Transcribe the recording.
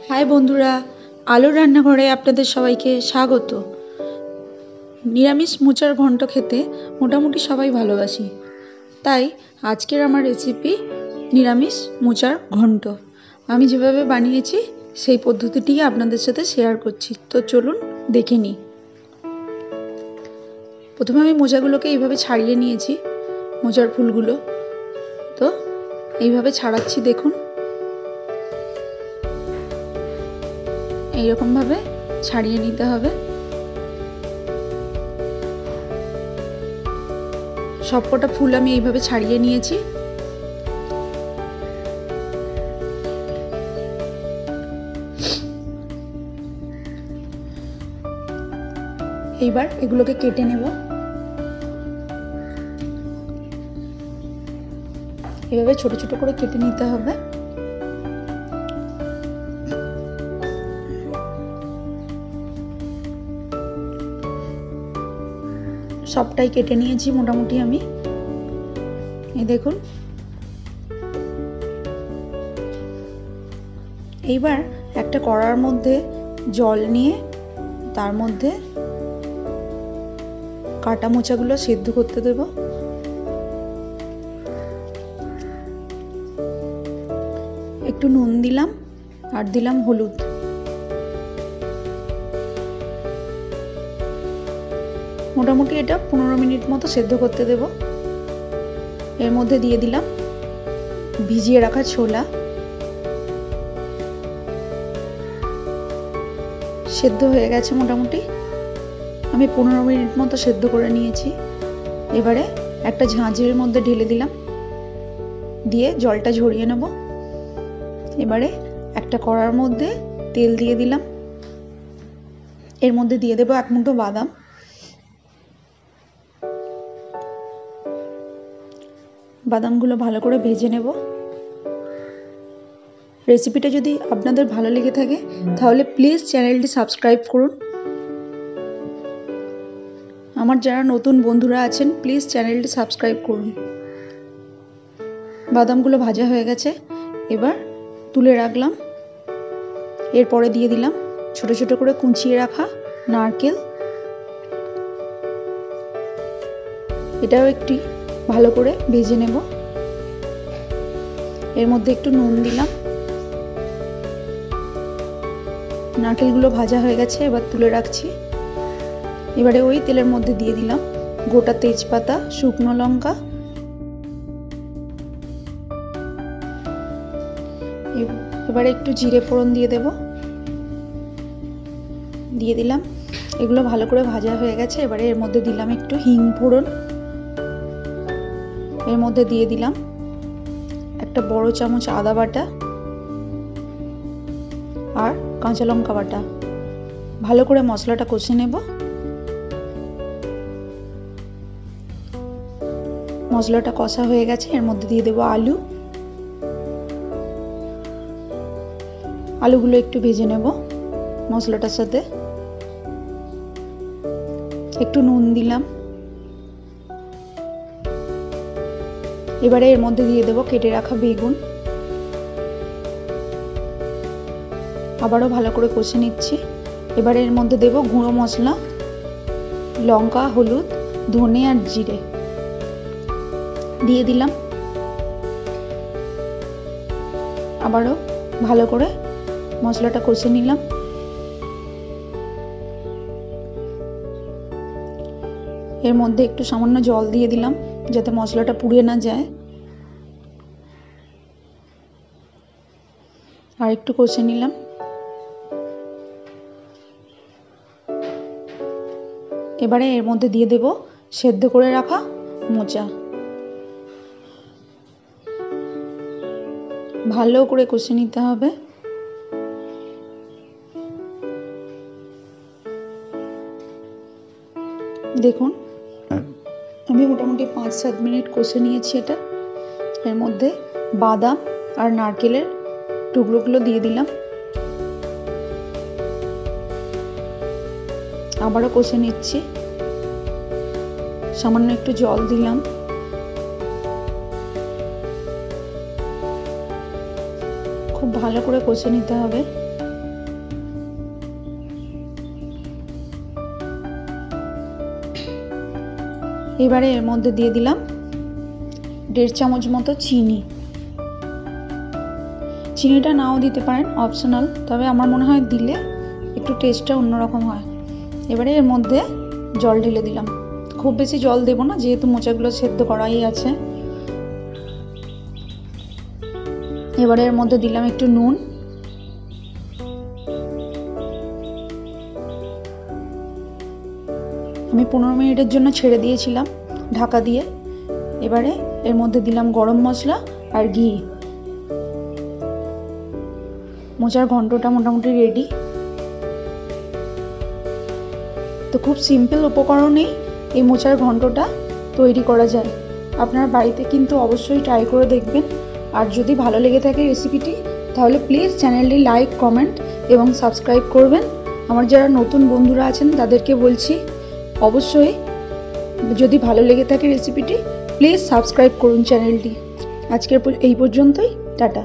High বন্ধুরা, আলোর রান্নাঘরে আপনাদের সবাইকে স্বাগত। নিরামিষ মোচার ঘন্ট খেতে মোটামুটি সবাই ভালোবাসি, তাই আজকের আমার রেসিপি নিরামিষ মোচার ঘন্ট। আমি যেভাবে বানিয়েছি সেই পদ্ধতিটি আপনাদের সাথে শেয়ার করছি, তো চলুন দেখে নিই। প্রথমে আমি মোচাগুলোকে এইভাবে ছাড়িয়ে নিয়েছি, মোচার ফুলগুলো তো এইভাবে ছাড়াচ্ছি। দেখুন, এইরকম ভাবে ছাড়িয়ে নিতে হবে। সবকটা ফুল আমি এইভাবে ছাড়িয়ে নিয়েছি। এইবার এগুলোকে কেটে নেব। এভাবে ছোট ছোট করে কেটে নিতে হবে। সবটাই কেটে নিয়েছি মোটামুটি আমি। এই দেখুন, এইবার একটা কড়ার মধ্যে জল নিয়ে তার মধ্যে কাটা মোচাগুলো সেদ্ধ করতে দেব। একটু নুন দিলাম আর দিলাম হলুদ। মোটামুটি এটা 15 মিনিট মতো সেদ্ধ করতে দেব। এর মধ্যে দিয়ে দিলাম ভিজিয়ে রাখা ছোলা। সেদ্ধ হয়ে গেছে মোটামুটি, আমি 15 মিনিট মতো সেদ্ধ করে নিয়েছি। এবারে একটা ঝাঁঝরির মধ্যে ঢেলে দিলাম, দিয়ে জলটা ঝরিয়ে নেব। এবারে একটা কড়ার মধ্যে তেল দিয়ে দিলাম। এর মধ্যে দিয়ে দেব 1 মুঠো বাদাম। বাদামগুলো ভালো করে ভেজে নেব। রেসিপিটা যদি আপনাদের ভালো লেগে থাকে তাহলে প্লিজ চ্যানেলটি সাবস্ক্রাইব করুন। আমার যারা নতুন বন্ধুরা আছেন প্লিজ চ্যানেলটি সাবস্ক্রাইব করুন। বাদামগুলো ভাজা হয়ে গেছে, এবার তুলে রাখলাম। এরপরে দিয়ে দিলাম ছোট ছোট করে কুচিয়ে রাখা নারকেল। এটাও একটু ভালো করে ভেজে নেব। এর মধ্যে একটু নুন দিলাম। নারকেলগুলো ভাজা হয়ে গেছে, এবার তুলে রাখছি। এবারে ওই তেলের মধ্যে দিয়ে দিলাম গোটা তেজপাতা, শুকনো লঙ্কা। এবারে একটু জিরে ফোড়ন দিয়ে দেব, দিয়ে দিলাম। এগুলো ভালো করে ভাজা হয়ে গেছে, এবারে এর মধ্যে দিলাম একটু হিং ফোড়ন। এর মধ্যে দিয়ে দিলাম একটা বড় চামচ আদা বাটা আর কাঁচা লঙ্কা বাটা। ভালো করে মশলাটা কষে নেব। মশলাটা কষা হয়ে গেছে, এর মধ্যে দিয়ে দেব আলু। আলুগুলো একটু ভেজে নেব মশলাটার সাথে। একটু নুন দিলাম। এবারে এর মধ্যে দিয়ে দেব কেটে রাখা বেগুন। আবারও ভালো করে কষে নিচ্ছি। এবারে এর মধ্যে দেব গুঁড়ো মশলা, লঙ্কা, হলুদ, ধনে আর জিরে দিয়ে দিলাম। আবারও ভালো করে মশলাটা কষে নিলাম। এর মধ্যে একটু সামান্য জল দিয়ে দিলাম যাতে মশলাটা পুড়ে না যায়। আর একটু কষে নিলাম। এবারে এর মধ্যে দিয়ে দেব সেদ্ধ করে রাখা মোচা। ভালো করে কষে নিতে হবে। দেখুন, আমি মোটামুটি 5-7 মিনিট কষে নিয়েছি এটা। এর মধ্যে বাদাম আর নারকেলের টুকরোগুলো দিয়ে দিলাম। আবারও কষে নিচ্ছি। সামান্য একটু জল দিলাম। খুব ভালো করে কষে নিতে হবে। এবারে এর মধ্যে দিয়ে দিলাম 1.5 চামচ মতো চিনি। চিনিটা নাও দিতে পারেন, অপশনাল, তবে আমার মনে হয় দিলে একটু টেস্টটা অন্যরকম হয়। এবারে এর মধ্যে জল ঢেলে দিলাম। খুব বেশি জল দেব না, যেহেতু মোচাগুলো সেদ্ধ করাই আছে। এবারে এর মধ্যে দিলাম একটু নুন। আমি 15 মিনিটের জন্য ছেড়ে দিয়েছিলাম ঢাকা দিয়ে। এবারে এর মধ্যে দিলাম গরম মশলা আর ঘি। মোচার ঘন্টটা মোটামুটি রেডি। তো খুব সিম্পল উপকরণেই এই মোচার ঘন্টটা তৈরি করা যায়। আপনার বাড়িতে কিন্তু অবশ্যই ট্রাই করে দেখবেন। আর যদি ভালো লেগে থাকে রেসিপিটি, তাহলে প্লিজ চ্যানেলটি লাইক, কমেন্ট এবং সাবস্ক্রাইব করবেন। আমার যারা নতুন বন্ধুরা আছেন তাদেরকে বলছি, অবশ্যই যদি ভালো লেগে থাকে রেসিপিটি, প্লিজ সাবস্ক্রাইব করুন চ্যানেলটি। আজকের এই পর্যন্তই, টাটা।